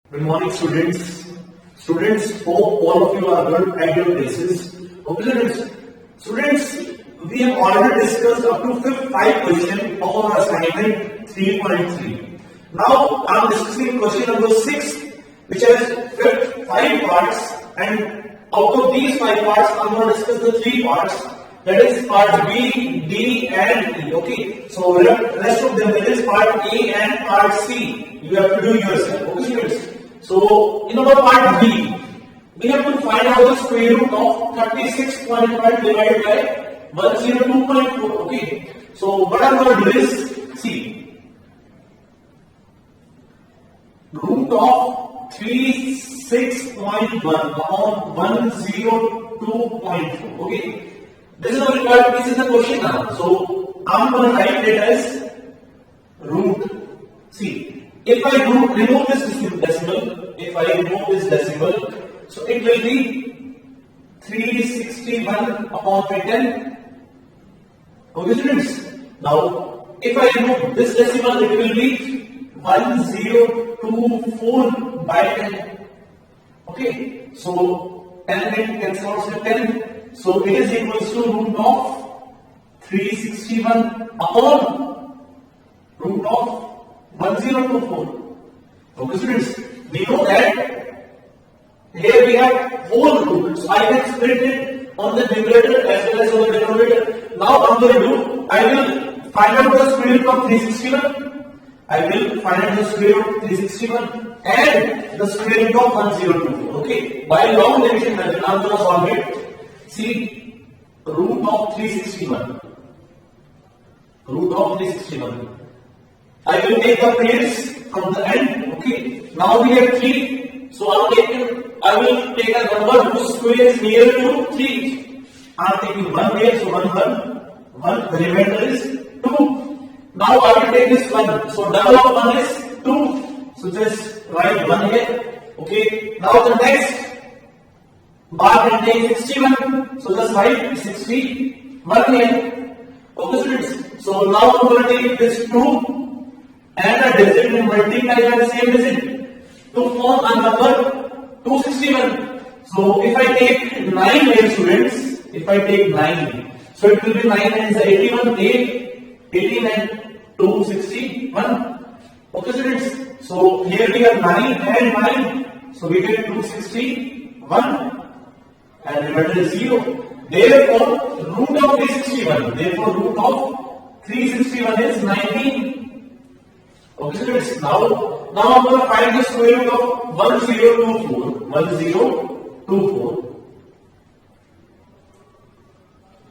Good morning, students. Students, hope all of you are good at your places. Okay, students. Students, we have already discussed up to fifth 5 question of our assignment 3.3. Now, I am discussing question number 6, which has fifth 5 parts, and out of these 5 parts, I am going to discuss the 3 parts. That is part B, D, and E. Okay, so rest of them, that is part A and part C. You have to do yourself. Okay, students. So, in our part B, we have to find out the square root of 36.5 divided by 102.4. Okay. So, what I'm going to do is, see, root of 36.1 upon 102.4. Okay. This is our required, this is the question now. So, I'm going to write it as root. See, if I remove this decimal, so it will be 361 upon 10. Okay, students. Now, if I remove this decimal, it will be 1024 by 10. Okay, so 10 cancels with 10. So it is equals to root of 361 upon root of 1024. Okay, students, we know that here we have whole root, so I can split it on the numerator as well as on the denominator. Now what I'm going to do, I will find out the square root of 361. I will find out the square root of 361 and the square root of 1024. Okay, by long division method, I'm going to solve it. See, root of 361. Root of 361. I will take the pairs from the end. Okay. Now we have 3. So I will take a number whose square is near to 3. I am taking 1 here, so 1. The remainder is 2. Now I will take this 1. So double of 1 is 2. So just write 1 here. Okay. Now the next bar contains 61. So just write 61 here. Okay, students. So now I'm going to take this 2. And a digit and multiply by the same digit to form a number 261. So if I take 9 here, students, if I take 9, so it will be 9 and 81, 8, 18 and 261. Okay, students. So here we have 9 and 9. So we get 261 and remainder is 0. Therefore, root of 361. Therefore, root of 361 is 19. Okay, students, now I'm going to find the square root of 1024. 1024.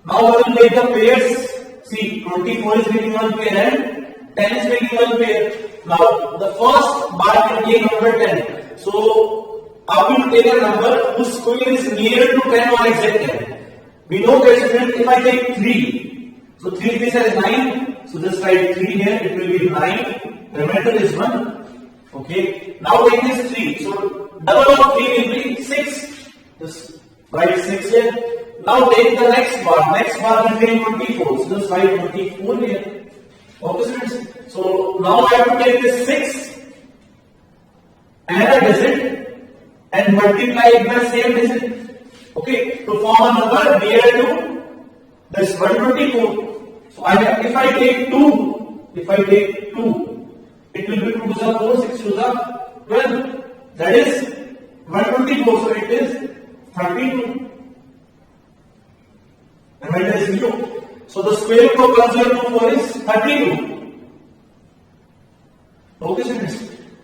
Now I will take the pairs. See, 24 is making one pair and 10 is making one pair. Now, the first bar contains number 10. So, I will take a number whose square is near to 10 or exact 10. We know that, students, if I take 3, so 3 this is 9. So, just write 3 here, it will be 9. Remainder is 1. Okay. Now take this 3. So double of 3 will be 6. Just write 6 here. Now take the next bar. Next bar contains 24. So just write 24 here. Okay, students. So now I have to take this 6 and a digit and multiply it by same digit. Okay. To form a number near to this 124. So if I take 2, it will be 2 to the 4, 6 to the 12. That is 124. So it is 32. Remainder is 0. So the square root of 1024 is 32. Okay, students.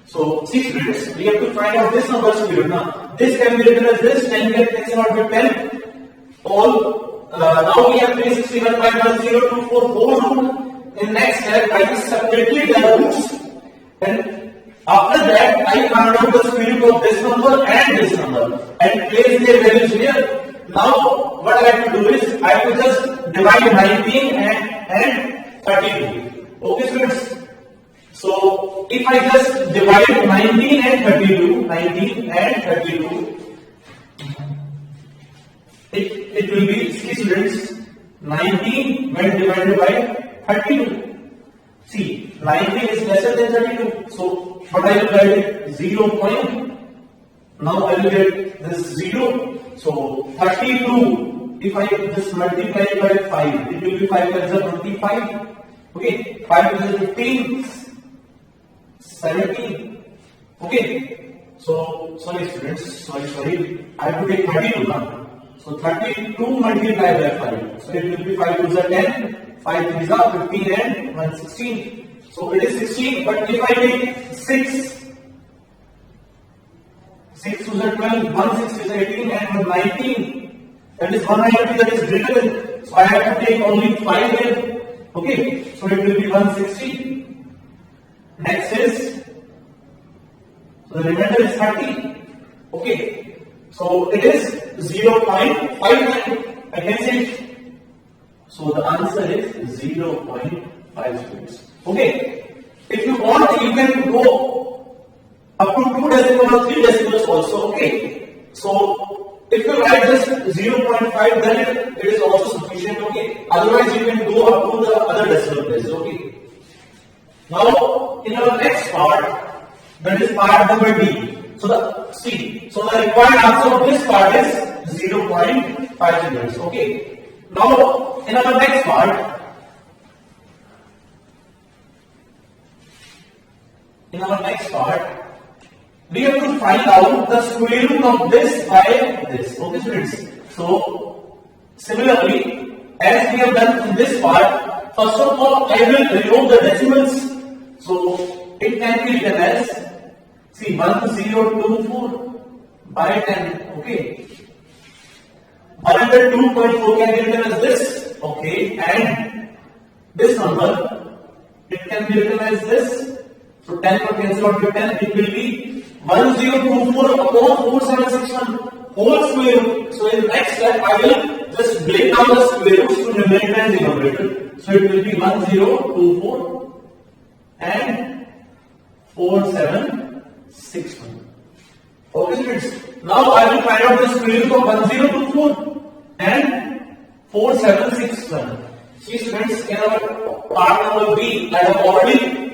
So see, students, we have to find out this number square root. Now this can be written as this. 10 can cancel out with 10. Now we have 361 by 1024 whole root. In next step, I will separately the roots. And after that, I find out the square root of this number and this number and place their values here. Now, what I have to do is, I have to just divide 19 and 32. Okay, students? So, if I just divide 19 and 32, it will be, see, students, 19 when divided by 32. See, 19 is lesser than 32. So, but I will write it 0 point. Now I will get this 0. So 32, if I just multiply it by 5, it will be 5 times 25. Okay, 5 times 15, 17. Okay, so sorry students, sorry, I have to take 32 now. So 32 multiplied by 5. So it will be 5 to the 10, 5 to the 15 and 1 16. So it is 16, but if I take 6, 6 to the 12, 1 6 is 18 and 1 19. That is 190 that is greater than. So I have to take only 5 here. Okay, so it will be 160. Next is, so the remainder is 30. Okay, so it is 0.59. I can say. So the answer is 0.5 students. Okay, if you want, you can go up to 2 decimals or 3 decimals also. Okay, so if you write just 0.5, then it is also sufficient. Okay, otherwise you can go up to the other decimal places. Okay, now in our next part, that is part number D. So the required answer of this part is 0.5 units. Okay, now in our next part, we have to find out the square root of this by this. Okay, students. So similarly, as we have done in this part, first of all, I will remove the decimals. So it can be written as 1024 by 10. Okay, 102.4 can be written as this. Okay, and this number, it can be written as this. So 10 cancel out with 10, it will be 1024 upon 4761 whole square root. So in the next step, I will just break down the square roots to numerator and denominator. So it will be 1024 and 4761. Okay, students. Now I will find out the square root of 1024 and 4761. See, students, in our part number B, I have already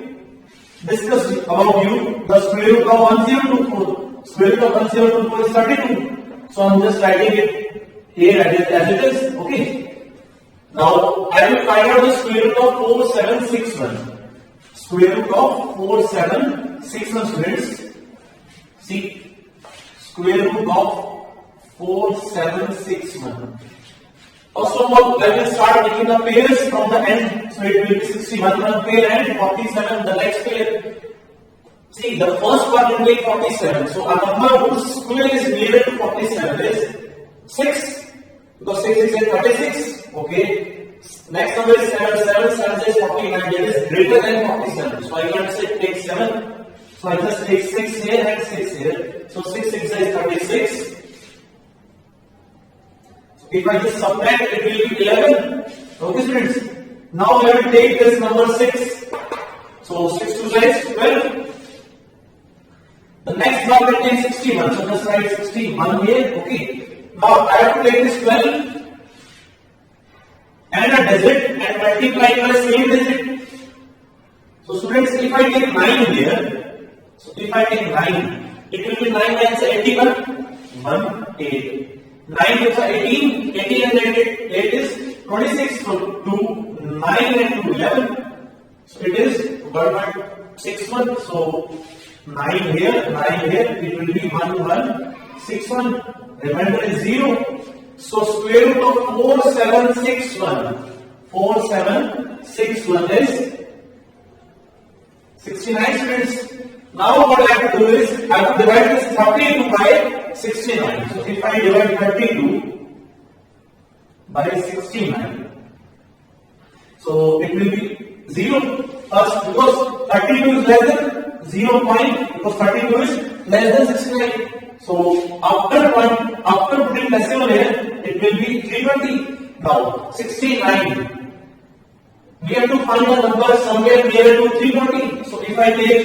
discussed about you the square root of 1024. Square root of 1024 is 32. So I'm just writing it here as it is. Okay. Now I will find out the square root of 4761. Square root of 4761, students. See, square root of 4761. First of all, I will start making the pairs from the end. So it will be 61 one pair and 47 the next pair. See, the first one will be 47. So a number whose square is nearer to 47 is 6. Because 6 is 36. Okay. Next number is 7. 7 is 49. That is greater than 47. So I can say take 7. So I just take 6 here and 6 here. So 6 is 36. If I just subtract, it will be 11. Okay, students. Now I will take this number 6. So 6 to 6 12. The next number is 61. So just write 61 here. Okay. Now I have to take this 12 and a digit and multiply by same digit. So students, if I take 9 here, so if I take 9, it will be 9 times 81. 1 8. 9 is 18, 18 and 8 is 26, so 2, 9 and 2, 11. So it is 161, so 9 here, it will be 1, 1, 6, 1, remainder is 0. So square root of 4761 is 69, students. Now what I have to do is, I have to divide this 32 by 69. So if I divide 32 by 69, so it will be 0 first, because 32 is less than 0 point, because 32 is less than 69. So after putting decimal here, it will be 320. Now 69, we have to find the number somewhere near to 320. So if I take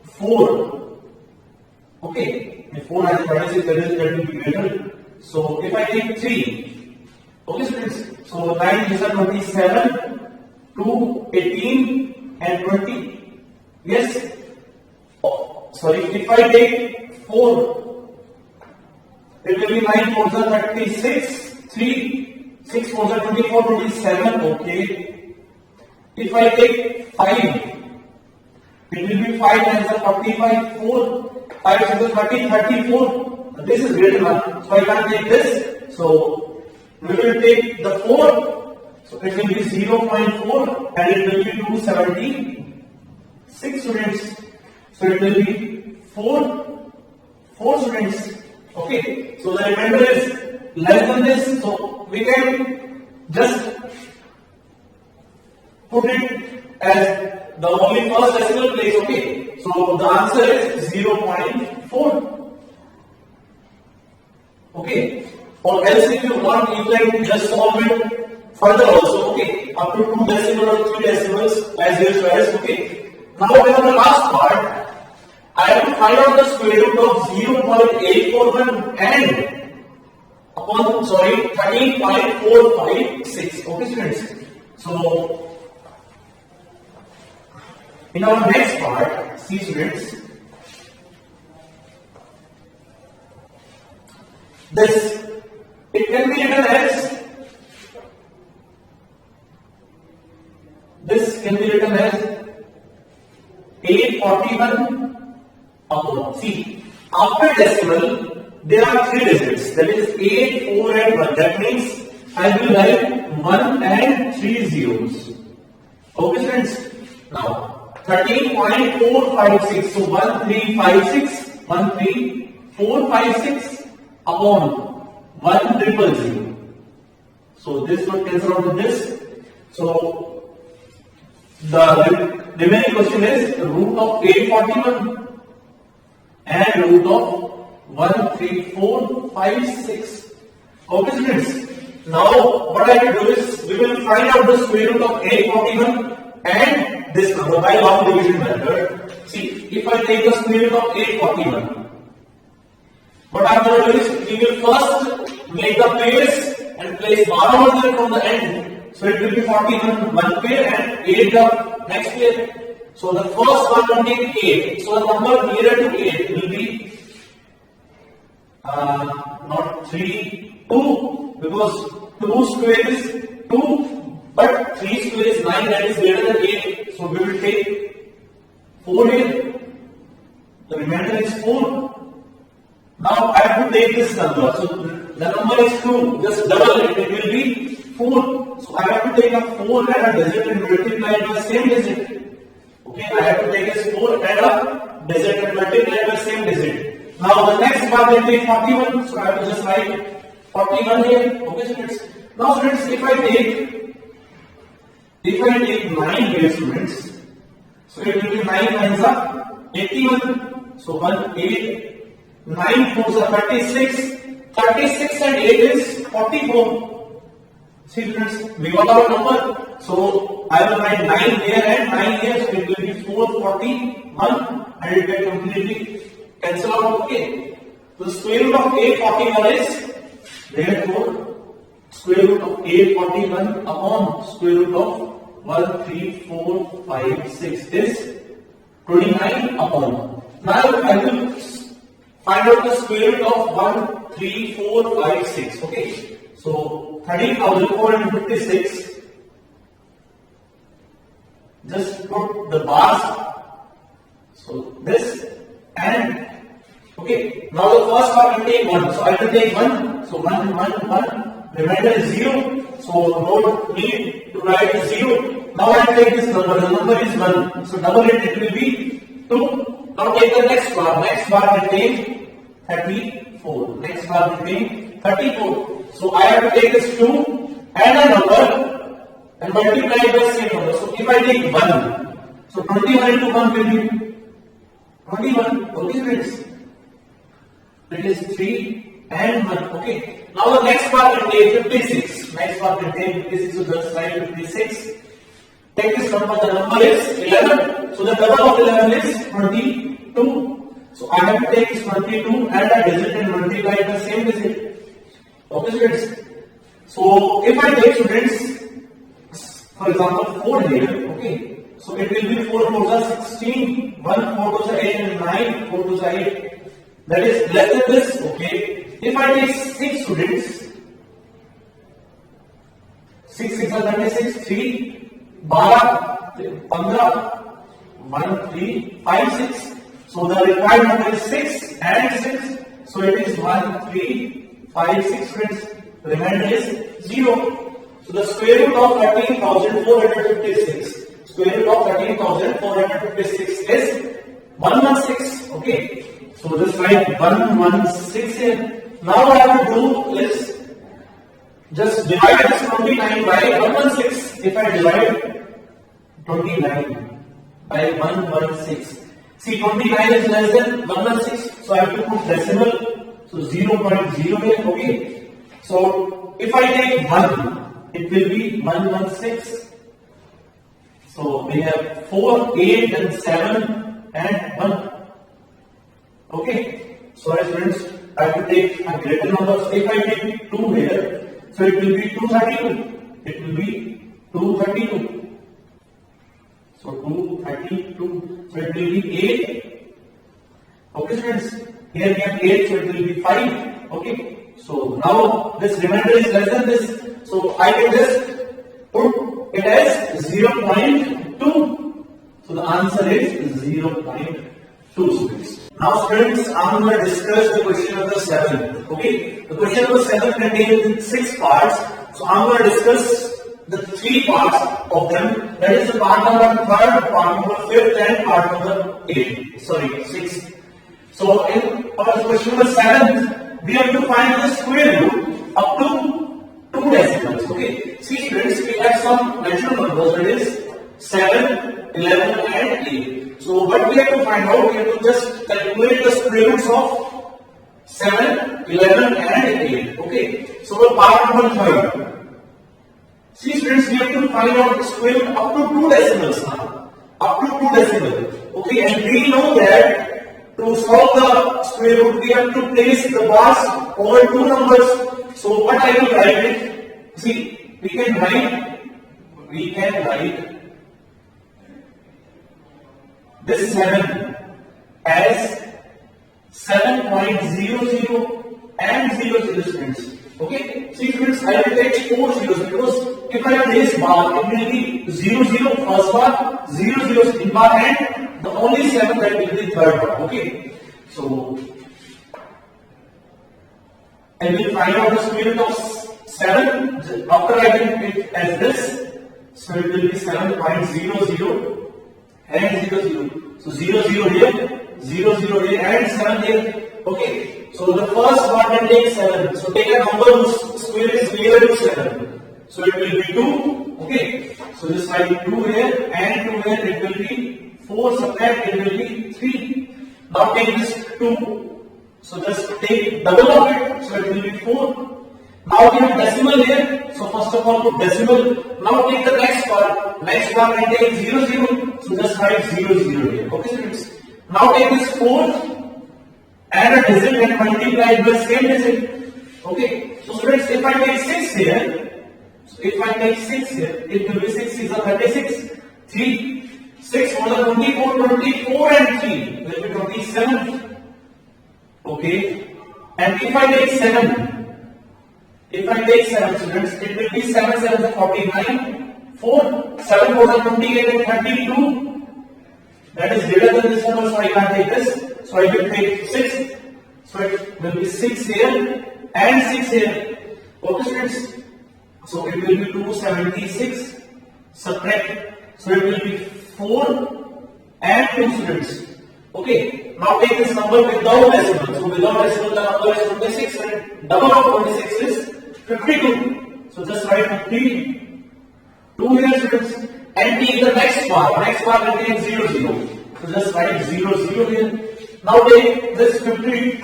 4, okay, if 4 has 26, that will be greater. So if I take 3, okay, students, so 9 is 27, 2, 18 and 20. Yes, if I take 4, it will be 9 4s are 36, 3, 6 4s are 24, 27, okay. If I take 5, it will be 5 9s are 45, 4, 5 6 are 30, 34. This is greater than, so I can't take this. So we will take the 4. So it will be 0.4 and it will be 276 students. So it will be 4 students. Okay. So the remainder is less than this. So we can just put it as the only first decimal place. Okay. So the answer is 0.4. Okay. Or else if you want, you can just solve it further also, okay, up to 2 decimals or 3 decimals as your choice, okay. Now we have the last part. I have to find out the square root of 0.841 and upon 13.456, okay students. So in our next part, see students, this, it can be written as, this can be written as 841 upon. See, after decimal, there are 3 digits. That is 8, 4 and 1. That means I will write 1 and 3 zeros. Okay students? Now, 13.456. So 1356, 13456 upon 100. So this will cancel out with this. So the remaining question is root of 841 and root of 13456. Okay students, now what I will do is we will find out the square root of 841 and this number by long division method. See, if I take the square root of 841, what I am going to do is we will first make the place and place bar over there from the end. So it will be 41 one pair and 8 the next pair. So the first one will be 8. So the number nearer to 8 will be not 3, 2, because 2 square is 2, but 3 square is 9, that is greater than 8. So we will take 4 here. The remainder is 4. Now I have to take this number. So the number is 2, just double it, it will be 4. So I have to take a 4 and a digit and multiply it by the same digit. Okay, I have to take this 4 and a digit and multiply it by the same digit. Now the next part will be 41. So I have to just write 41 here. Okay students. Now students, if I take 9 here students, so it will be 9 9s are 81. So 1 8. 9 4s are 36. 36 and 8 is 44. See students, we got our number. So I will write 9 here and 9 here. So it will be 441 and it will completely cancel out. Okay. The square root of 841 is, therefore, square root of 841 upon square root of 13456 is 29 upon. Now I will find out the square root of 13456. Okay. So 13,456. Just put the bars. So this and okay. Now the first part will take 1. So I will take 1. So 1, 1, 1. Remainder is 0. So no need to write 0. Now I take this number. The number is 1. So double it will be 2. Now take the next bar. Next bar will take 34. Next bar will take 34. So I have to take this 2 and a number and multiply it by the same number. So if I take 1, so 21 into 1 will be 21. Okay friends? It is 3 and 1. Okay. Now the next part will take 56. Next part will take 56. So just write 56. Take this number. The number is 11. So the double of 11 is 22. So I have to take this 22 and a digit and multiply it by the same digit. Okay students. So if I take students, for example 4 here, okay. So it will be 4 4s are 16, 1 4 2s are 8 and 9, 4 2s are 8. That is less than this, okay. If I take 6 students, 6 6 are 36, 3, 12, 15, 1, 3, 5, 6. So the required number is 6 and 6. So it is 1, 3, 5, 6 friends. Remainder is 0. So the square root of 13,456. Square root of 13,456 is 116. Okay. So just write 116 here. Now what I have to do is just divide this 29 by 116. If I divide 29 by 116. See, 29 is less than 116, so I have to put decimal, so 0.0 here, okay. So, if I take 1, it will be 116. So, we have 4, 8 and 7 and 1. Okay. So, as friends, I have to take a greater number. So, if I take 2 here, so it will be 232. It will be 232. So 232, so it will be 8. Okay, friends. Here we have 8, so it will be 5. Okay. So now this remainder is less than this. So I can just put it as 0.2. So the answer is 0.2, students. Now, students, I am going to discuss the question number 7. Okay. The question number 7 contains 6 parts. So I am going to discuss the 3 parts of them, that is the part number 3rd, part number 5th and part number 6. So in our question number 7, we have to find the square root up to 2 decimals. Okay. See students, we have some natural numbers, that is 7, 11 and 8. So what we have to find out, we have to just calculate the square roots of 7, 11 and 8. Okay. So the part number 3rd. See students, we have to find out the square root up to 2 decimals now. Up to 2 decimals. Okay, and we know that to solve the square root, we have to place the bars over 2 numbers. So what I will write it, see, we can write this 7 as 7.00 and 00 students. Okay, see students, I will take 4 zeros because if I place bar, it will be 0 0 first bar, 0 0 second bar, and the only 7 that will be third bar. Okay, so I will find out the square root of 7 after writing it as this. So it will be 7.00 and 00. So 00 here, 00 here, and 7 here. Okay. So the first one can take 7. So take a number whose square is greater to 7. So it will be 2. Okay. So just write 2 here and 2 here. It will be 4. Subtract. It will be 3. Now take this 2. So just take double of it. So it will be 4. Now we have decimal here. So first of all put decimal. Now take the next part. Next part can take 0 0. So just write 0 0 here. Okay students. Now take this 4. Add a digit and multiply it by same digit. Okay. So students, if I take 6 here, it will be 6 is a 36. 3. 6 more than 24, 24 and 3 will be 27. Okay. And if I take 7, students, it will be 7 7 is 49. 4. 7 more than 28 and 32. That is greater than this number, so I can't take this. So I will take 6. So it will be 6 here and 6 here. Okay students. So it will be 276. Subtract. So it will be 4 and 2 students. Okay. Now take this number without decimal. So without decimal the number is 26 and double of 26 is 52. So just write 52 here students. And take the next part. Next part contains 0 0. So just write 0 0 here. Now take this 52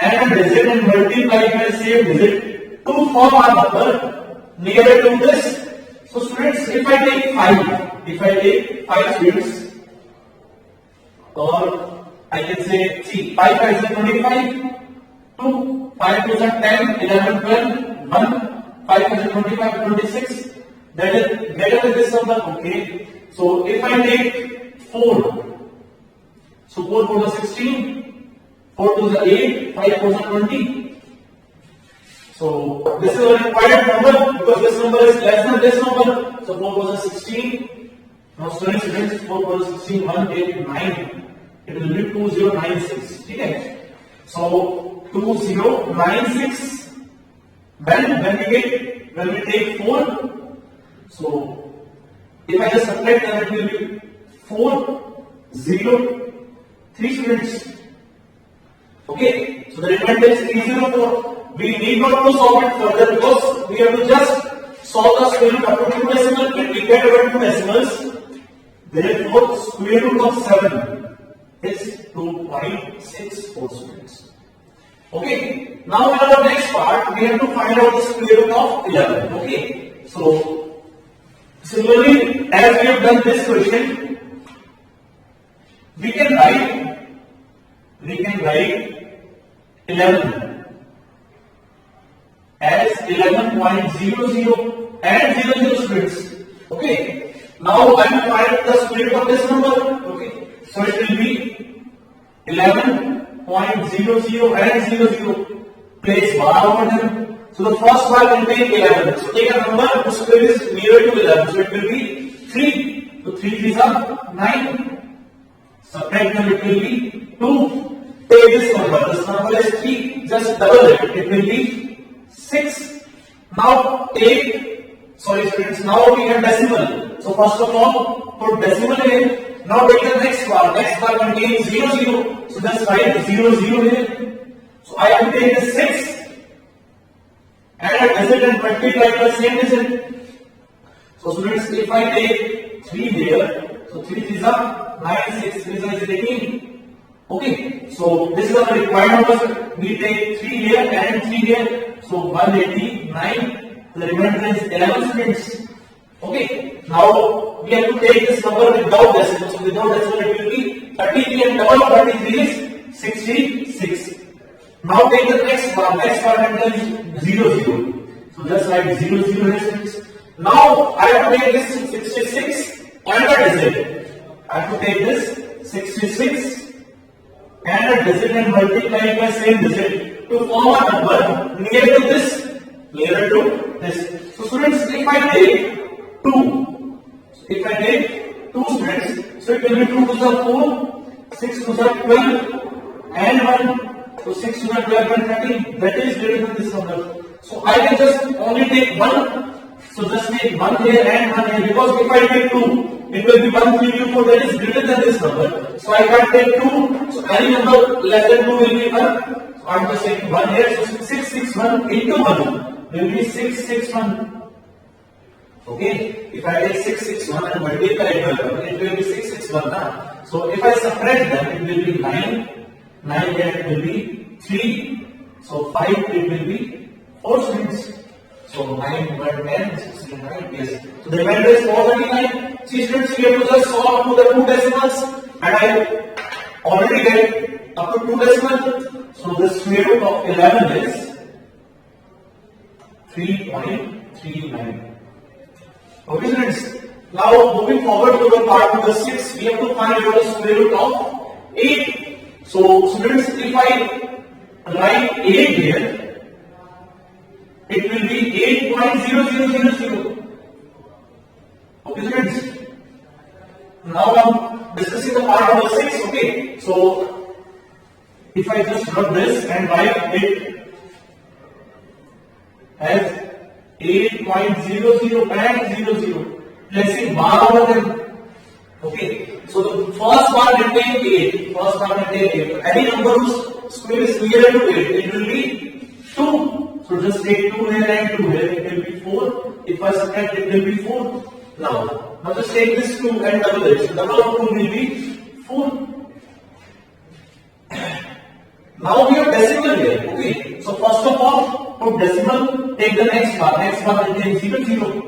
and a digit and multiply by same digit to form a number nearer to this. So students, if I take 5 students, or I can say, see, 5 5 is 25, 2, 5 2 is 10, 11, 12, 1, 5 is 25, 26. that is greater than this number. Okay, so if I take 4, so 4 4 is 16, 4 2 is 8, 5 4 is 20. So this is a required number because this number is less than this number. So 4 4 is 16. Now students, 4 4 is 16, 1 8 9. It will be 2096. Okay. So 2096. When we take 4. So if I just subtract them, it will be 4 0 3 students. Okay. So the remainder is 304. We need not to solve it further because we have to just solve the square root up to 2 decimal. When we get over 2 decimals, therefore square root of 7 is 2.64 students. Okay. Now in our next part, we have to find out the square root of 11. Okay. So similarly, as we have done this question, we can write 11 as 11.00 and 00 students. Okay. Now I will find the square root of this number. Okay. So it will be 11.00 and 00. Place bar over them. So the first bar will take 11. So take a number whose square is nearer to 11. So it will be 3. So 3 3s are 9. Subtract them, it will be 2. Take this number. This number is 3. Just double it. It will be 6. Now students, now we have decimal. So first of all, put decimal in. Now take the next bar. Next bar contains 00. So just write 00 here. So I have to take the 6 and a digit and multiply by the same digit. So students, if I take 3 here, so 3 3s are 9, 6 3s is 18. Okay, so this is our required number. We take 3 here and 3 here. So 189. The remainder is 11 students. Okay, now we have to take this number without decimal. So without decimal it will be 33 and double 33 is 66. Now take the next bar. Next bar contains 00. So just write 00 here. Now I have to take this 66 and a digit. I have to take this 66 and a digit and multiply by same digit to form a number near to this, nearer to this. So students, if I take 2, students, so it will be 2 to the 4, 6 to the 12, and 1. So 6 to the 12 and 13. That is greater than this number. So I can just only take 1. So just take 1 here and 1 here, because if I take 2, it will be 1 3 2 4, that is greater than this number. So I can't take 2. So any number less than 2 will be 1. So I am just taking 1 here. So 6 6 1 into 1 will be 6 6 1. Okay. If I take 6 6 1 and multiply it will be 6 6 1. So if I subtract them, it will be 9. 9 here it will be 3. So 5 it will be 4 students. So 9 1 10 69 yes. So the remainder is 439. See students, we have to just solve up to the 2 decimals, and I already get up to 2 decimals. So the square root of 11 is 3.39. Okay students. Now moving forward to the part number 6, we have to find out the square root of 8. So students, if I write 8 here, it will be 8.0000. Okay students. Now I'm discussing the part number 6. Okay. So if I just rub this and write it as 8.00 and 00, placing bar over them. Okay. So the first part contains 8. First part contains 8. Any number whose square is nearer to 8, it will be 2. So just take 2 here and 2 here, it will be 4. If I subtract, it will be 4. Now just take this 2 and double it. So double of 2 will be 4. Now we have decimal here. Okay. So first of all, put decimal, take the next bar. Next bar contains 0 0.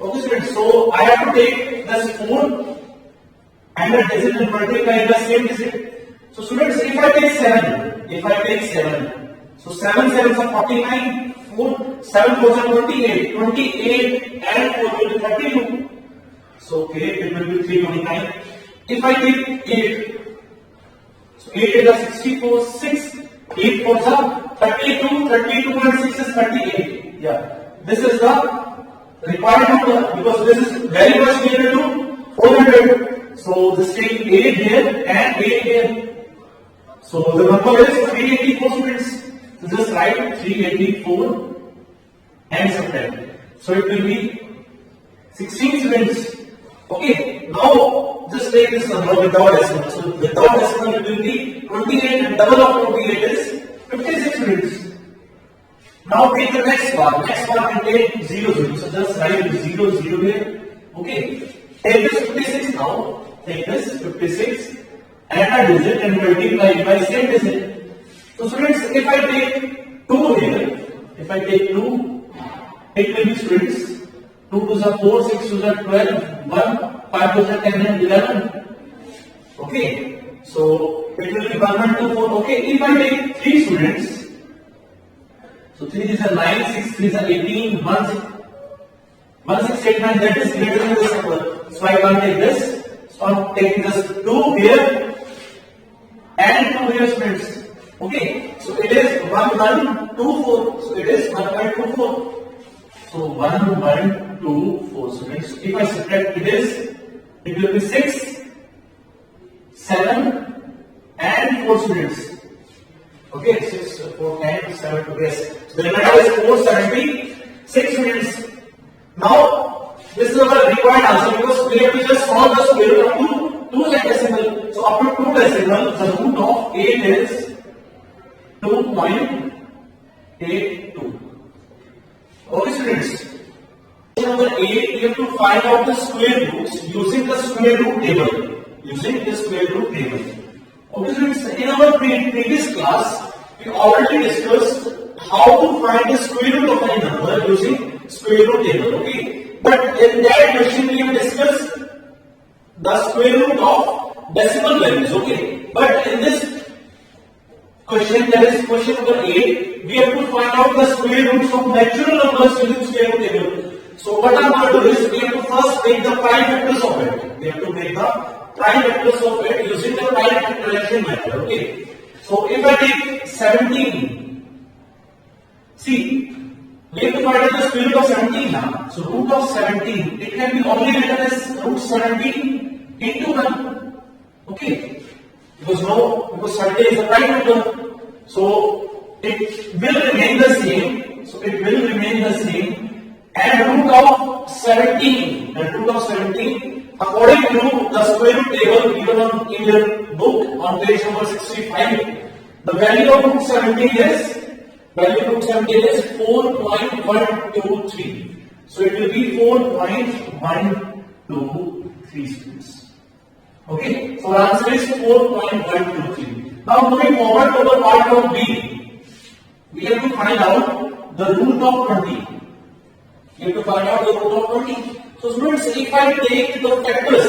Okay students. So I have to take this 4 and a digit and multiply the same digit. So students, if I take 7, so 7 7s are 49, 7 4 are 28. 28 and 4 will be 32. So okay, it will be 329. If I take 8, so 8 is 64, 6, 8 4 are 32, 32 and 6 is 38. Yeah, this is the required number because this is very much near to 400. So this take 8 here and 8 here. So the number is 384 students. So just write 384 and subtract. So it will be 16 students. Okay, now just take this number without decimal. So without decimal it will be 28 and double of 28 is 56 students. Now take the next one. Next one will take 0 0. So just write 0 0 here. Okay, take this 56 now. Take this 56. Add a digit and multiply it by same digit. So students, if I take 2 here, if I take 2, it will be students, 2 2s are 4, 6 2s are 12, 1, 5 2s are 10 and 11. Okay, so it will be 1 1 2 4. Okay, if I take 3 students, so 3 is a 9, 6 3 is a 18, 1 6, 1 6 8 9, that is greater than this number. So I can't take this. So I'm taking this 2 here and 2 here students. Okay, so it is 1124. So it is 1124. So 1124 students. If I subtract it will be 6, 7 and 4 students. Okay, 6, 4, 10, 7, 2, yes. So the remainder is 476 students. Now, this is our required answer because we have to just solve the square root of 2 decimal. So up to 2 decimal, the root of 8 is 2.82. Okay students. Number 8, we have to find out the square roots using the square root table. Okay students, in our previous class, we already discussed how to find the square root of any number using square root table. Okay, but in that question we have discussed the square root of decimal values. Okay, but in this question, that is question number 8, we have to find out the square roots of natural numbers using square root table. So what I'm going to do is we have to first make the prime factors of it. We have to make the prime factors of it using the prime factorization method. Okay. So if I take 17, see, we have to find out the square root of 17 now. So root of 17, it can be only written as root 17 into 1. Okay. Because 17 is a prime number. So it will remain the same. And root of 17, according to the square root table given in your book on page number 65, the value of root 17 is 4.123. So it will be 4.123 students. Okay, so our answer is 4.123. Now moving forward to the part of B, we have to find out the root of 20. So students, if I take the factors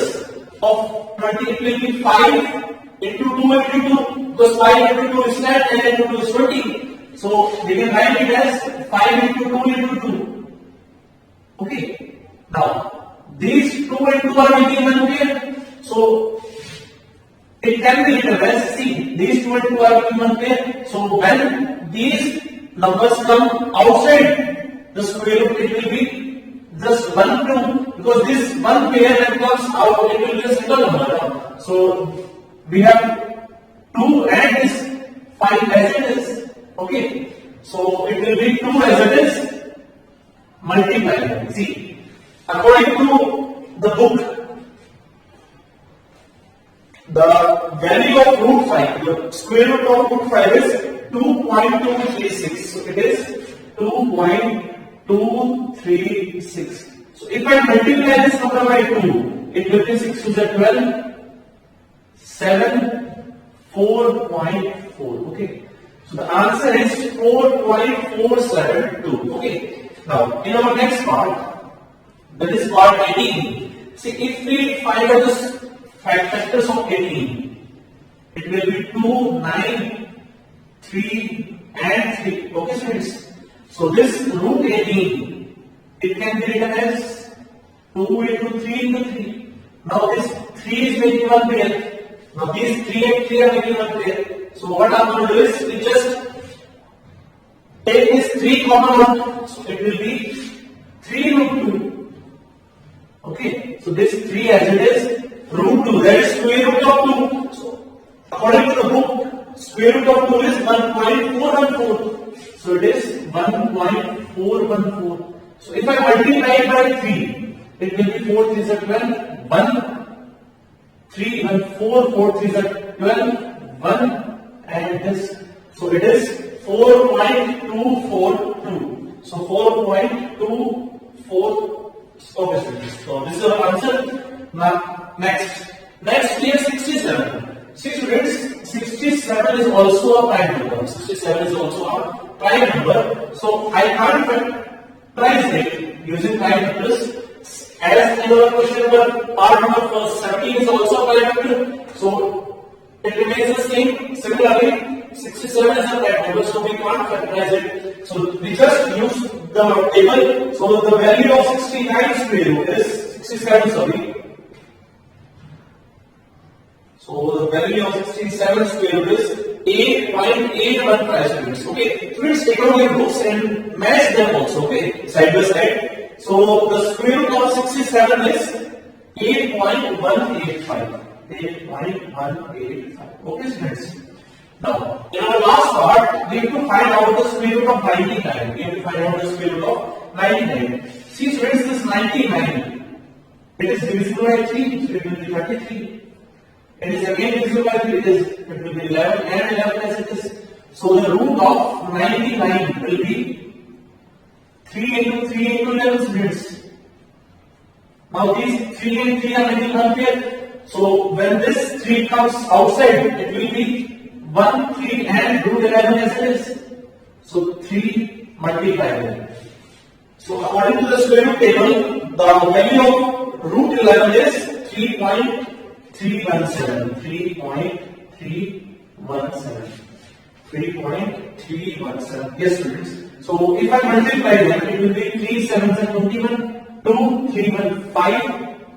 of 20, it will be 5 into 2 into 2, because 5 into 2 is 10 and into 2 is 20. So we can write it as 5 into 2 into 2. Okay. Now these 2 and 2 are making 1 here. So it can be written as, see, these 2 and 2 are making 1 here. So when these numbers come outside the square root, it will be just 1 2, because this 1 pair that comes out, it will be a single number. So we have 2 and this 5 as it is. Okay, so it will be 2 as it is multiplied. See, according to the book, the value of root 5, the square root of root 5 is 2.236. So it is 2.236. So if I multiply this number by 2, it will be 6 to the 12, 7, 4.4. Okay. So the answer is 4.472. Okay. Now in our next part, that is part 18. See, if we find out the factors of 18, it will be 2, 9, 3 and 3. Okay students. So this root 18, it can be written as 2 into 3 into 3. Now this 3 is making one pair. Now these 3 and 3 are making one pair. So what I'm going to do is we just take this 3 common out. So it will be 3 root 2. Okay. So this 3 as it is root 2. That is square root of 2. So according to the book, square root of 2 is 1.414. So it is 1.414. So if I multiply it by 3, it will be 4 3s are 12, 1, 3, 1, 4, 4 3s are 12, 1, and this. So it is 4.242. So 4.24. Okay, so this is our answer. Now, next we have 67. See students, 67 is also a prime number. 67 is also a prime number. So I can't factorize it using prime numbers. As in our question number, part number 17 is also a prime number. So it remains the same. Similarly, 67 is a prime number, so we can't factorize it. So we just use the table. So the value of 69 square root is 67. Sorry. So the value of 67 square root is 8.815 students. Okay. Students, take out your books and match them also. Okay. Side by side. So the square root of 67 is 8.185. 8.185. Okay, students. Now, in our last part, we have to find out the square root of 99. We have to find out the square root of 99. See, students, this 99, it is divisible by 3, so it will be 33. It is again divisible by 3, it will be 11 and 11 as it is. So the root of 99 will be 3 into 3 into 11 students. Now these 3 and 3 are making one pair. So when this 3 comes outside, it will be 1, 3 and root 11 as it is. So 3 multiplied. So according to the square root table, the value of root 11 is 3.317. 3.317. 3.317. Yes, students. So if I multiply them, it will be 3 7 21, 2 3 1 5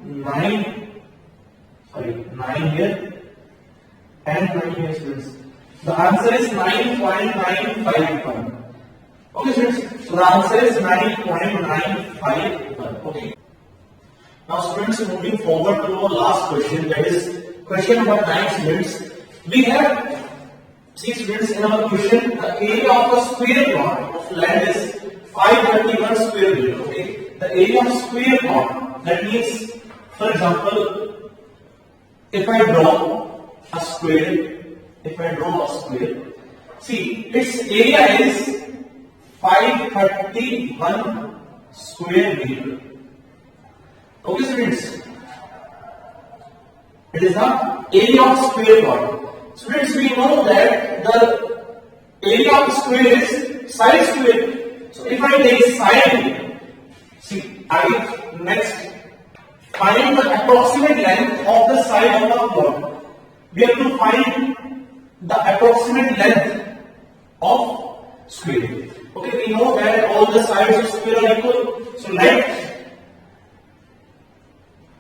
9. Sorry, 9 here and 9 here, students. The answer is 9.951. Okay, students. So the answer is 9.951. Okay. Now, students, moving forward to our last question, that is question number 9, students. We have, see students, in our question, the area of a square plot of land is 531 square meter. Okay, the area of square plot, that means, for example, if I draw a square, see, its area is 531 square meter. Okay, students, it is the area of square plot. Students, we know that the area of square is side square. So if I take side, see, next find the approximate length of the side of the plot. We have to find the approximate length of square. Okay, we know that all the sides of square are equal. So let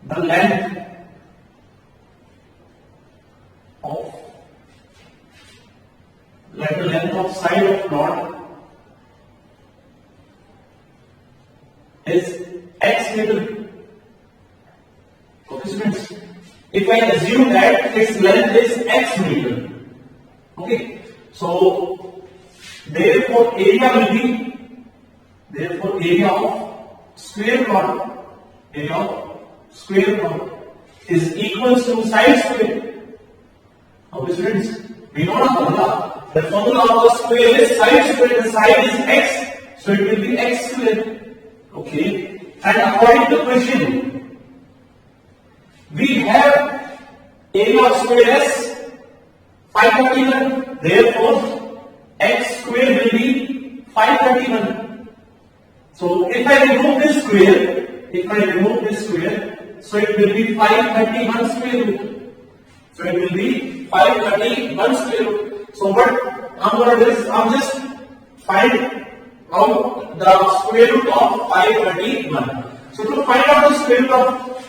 the length of side of plot is x meter. Okay, students. If I assume that its length is x meter, okay, so therefore area will be, area of square plot is equal to side square. Okay, students, we know the formula. The formula of the square is side square. The side is x, so it will be x square. Okay, and according to question, we have area of square as 531. Therefore, x square will be 531. So if I remove this square, so it will be 531 square root. So it will be 531 square root. So what I'm going to do is I'm out the square root of 531. So to find out the square root of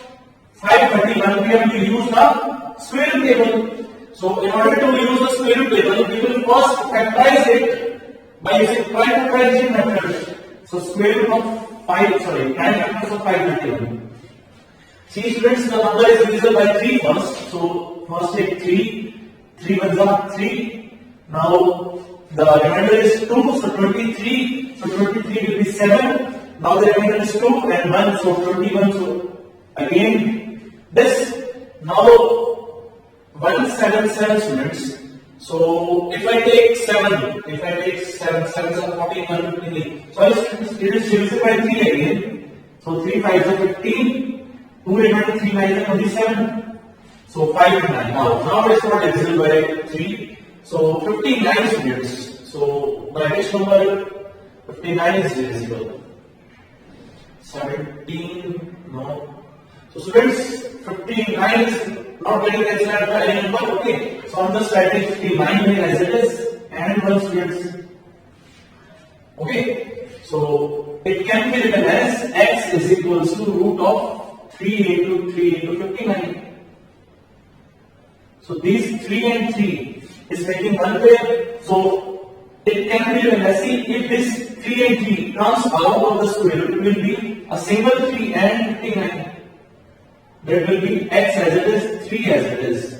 531, we have to use the square root table. So in order to use the square root table, we will first factorize it by using prime factorization method. So square root of prime factors of 531. See students, the number is divisible by 3 first. So first take 3, 3 ones are 3. Now the remainder is 2, so 23. So 23 will be 7. Now the remainder is 2 and 1, so 21. So again this. Now 177 students. So if I take 7, 7 is 14, 115. So it is divisible by 3 again. So 3 5 is 15. 2 remainder 3 9 is 27. So 5 and 9. Now it is not divisible by 3. So 59 students. So by which number 59 is divisible? 17. No. So students, 59 is not getting cancelled by any number. Okay. So I'm just writing 59 here as it is and 1 students. Okay. So it can be written as x is equals to root of 3 into 59. So these 3 and 3 is making one pair. So it can be written as, see, if this 3 and 3 comes out of the square root, it will be a single 3 and 59. That will be x as it is, 3 as it is.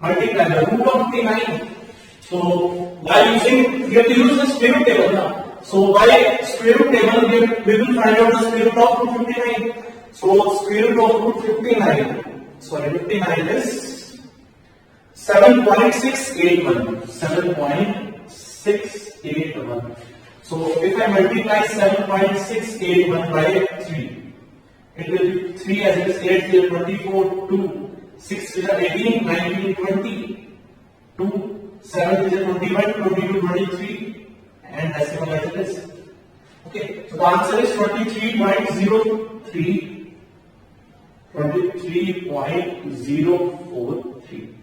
Multiply the root of 59. So by using, we have to use the square root table now. So by square root table, we will find out the square root of root 59. So square root of root 59. 59 is 7.681. 7.681. So if I multiply 7.681 by 3, it will be 3 as it is 8, 0, 24, 2, 6 is 18, 19, 20, 2, 7 is 21, 22, 23, and decimal as it is. Okay, so the answer is 23.03. 23.043.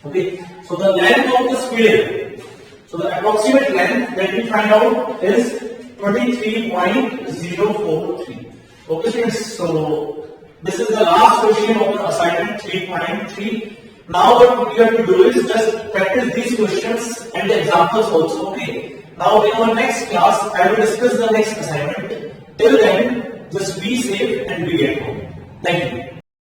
Okay, so the length of the square, so the approximate length that we find out is 23.043. Okay students, so this is the last question of the assignment 3.3. Now what we have to do is just practice these questions and the examples also. Okay, now in our next class I will discuss the next assignment. Till then, just be safe and be at home. Thank you.